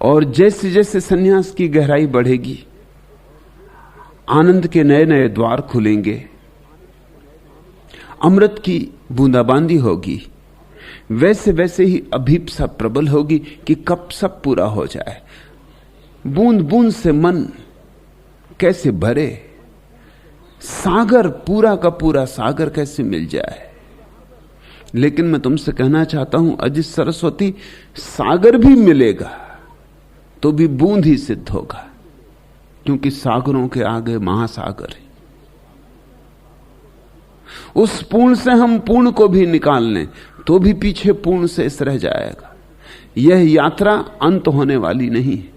और जैसे जैसे सन्यास की गहराई बढ़ेगी, आनंद के नए नए द्वार खुलेंगे, अमृत की बूंदाबांदी होगी, वैसे वैसे ही अभीप्सा प्रबल होगी कि कब सब पूरा हो जाए। बूंद बूंद से मन कैसे भरे, सागर पूरा का पूरा सागर कैसे मिल जाए। लेकिन मैं तुमसे कहना चाहता हूं अजित सरस्वती, सागर भी मिलेगा तो भी बूंद ही सिद्ध होगा, क्योंकि सागरों के आगे महासागर है। उस पूर्ण से हम पूर्ण को भी निकाल लें तो भी पीछे पूर्ण शेष रह जाएगा। यह यात्रा अंत होने वाली नहीं है,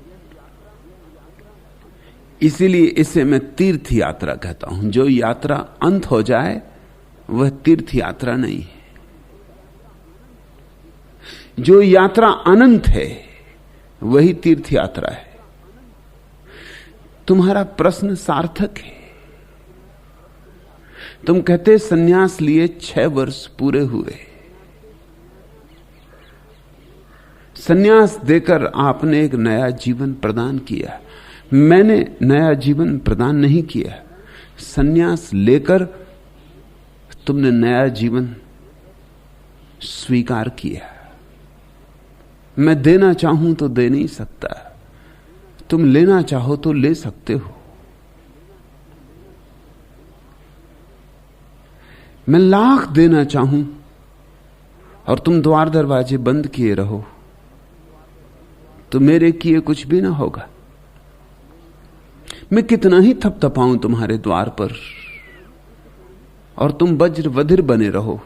इसीलिए इसे मैं तीर्थ यात्रा कहता हूं। जो यात्रा अंत हो जाए वह तीर्थ यात्रा नहीं है। जो यात्रा अनंत है वही तीर्थ यात्रा है। तुम्हारा प्रश्न सार्थक है। तुम कहते सन्यास लिए 6 वर्ष पूरे हुए। सन्यास देकर आपने एक नया जीवन प्रदान किया। मैंने नया जीवन प्रदान नहीं किया। सन्यास लेकर तुमने नया जीवन स्वीकार किया। मैं देना चाहूं तो दे नहीं सकता, तुम लेना चाहो तो ले सकते हो। मैं लाख देना चाहूं और तुम द्वार दरवाजे बंद किए रहो तो मेरे किए कुछ भी ना होगा। मैं कितना ही थपथपाऊं तुम्हारे द्वार पर और तुम वज्र वधिर बने रहो।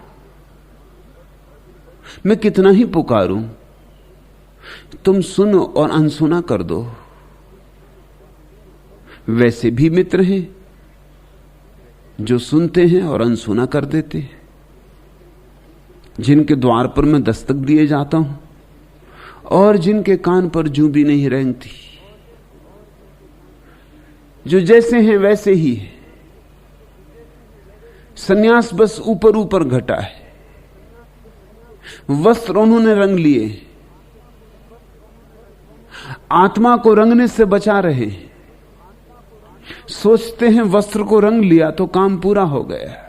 मैं कितना ही पुकारूं, तुम सुनो और अनसुना कर दो। वैसे भी मित्र हैं जो सुनते हैं और अनसुना कर देते हैं, जिनके द्वार पर मैं दस्तक दिए जाता हूं और जिनके कान पर जूं भी नहीं रेंगती, जो जैसे हैं वैसे ही है। सन्यास बस ऊपर ऊपर घटा है। वस्त्र उन्होंने रंग लिए, आत्मा को रंगने से बचा रहे हैं। सोचते हैं वस्त्र को रंग लिया तो काम पूरा हो गया।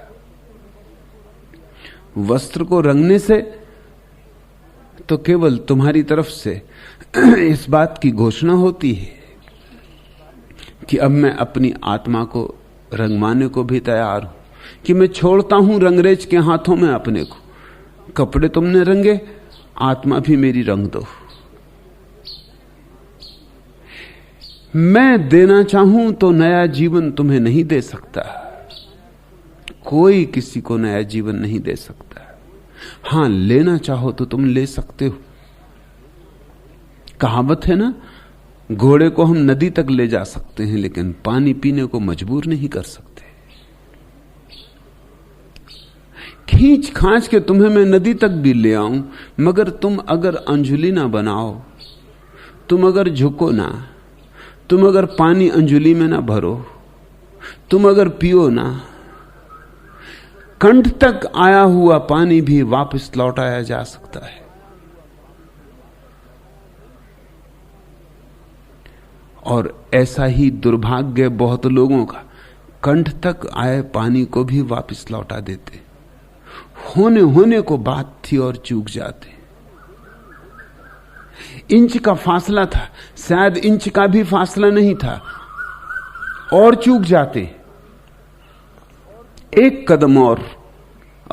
वस्त्र को रंगने से तो केवल तुम्हारी तरफ से इस बात की घोषणा होती है कि अब मैं अपनी आत्मा को रंगवाने को भी तैयार हूं, कि मैं छोड़ता हूं रंगरेज के हाथों में अपने को। कपड़े तुमने रंगे, आत्मा भी मेरी रंग दो। मैं देना चाहूं तो नया जीवन तुम्हें नहीं दे सकता। कोई किसी को नया जीवन नहीं दे सकता। हां, लेना चाहो तो तुम ले सकते हो। कहावत है ना, घोड़े को हम नदी तक ले जा सकते हैं लेकिन पानी पीने को मजबूर नहीं कर सकते। खींच खांच के तुम्हें मैं नदी तक भी ले आऊं, मगर तुम अगर अंजुली ना बनाओ, तुम अगर झुको ना, तुम अगर पानी अंजुली में ना भरो, तुम अगर पियो ना, कंठ तक आया हुआ पानी भी वापस लौटाया जा सकता है। और ऐसा ही दुर्भाग्य बहुत लोगों का, कंठ तक आए पानी को भी वापस लौटा देते। होने होने को बात थी और चूक जाते। इंच का फासला था, शायद इंच का भी फासला नहीं था और चूक जाते। एक कदम और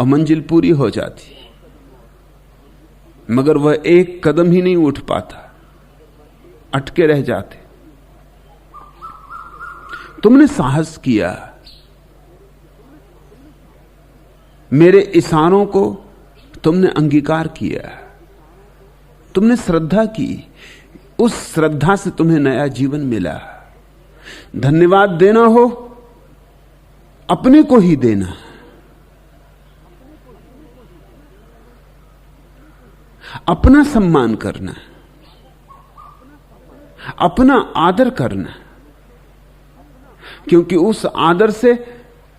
मंजिल पूरी हो जाती, मगर वह एक कदम ही नहीं उठ पाता, अटके रह जाते। तुमने साहस किया, मेरे इशारों को तुमने अंगीकार किया, तुमने श्रद्धा की, उस श्रद्धा से तुम्हें नया जीवन मिला। धन्यवाद देना हो अपने को ही देना। अपना सम्मान करना, अपना आदर करना, क्योंकि उस आदर से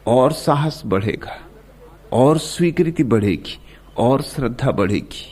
और साहस बढ़ेगा और स्वीकृति बढ़ेगी और श्रद्धा बढ़ेगी।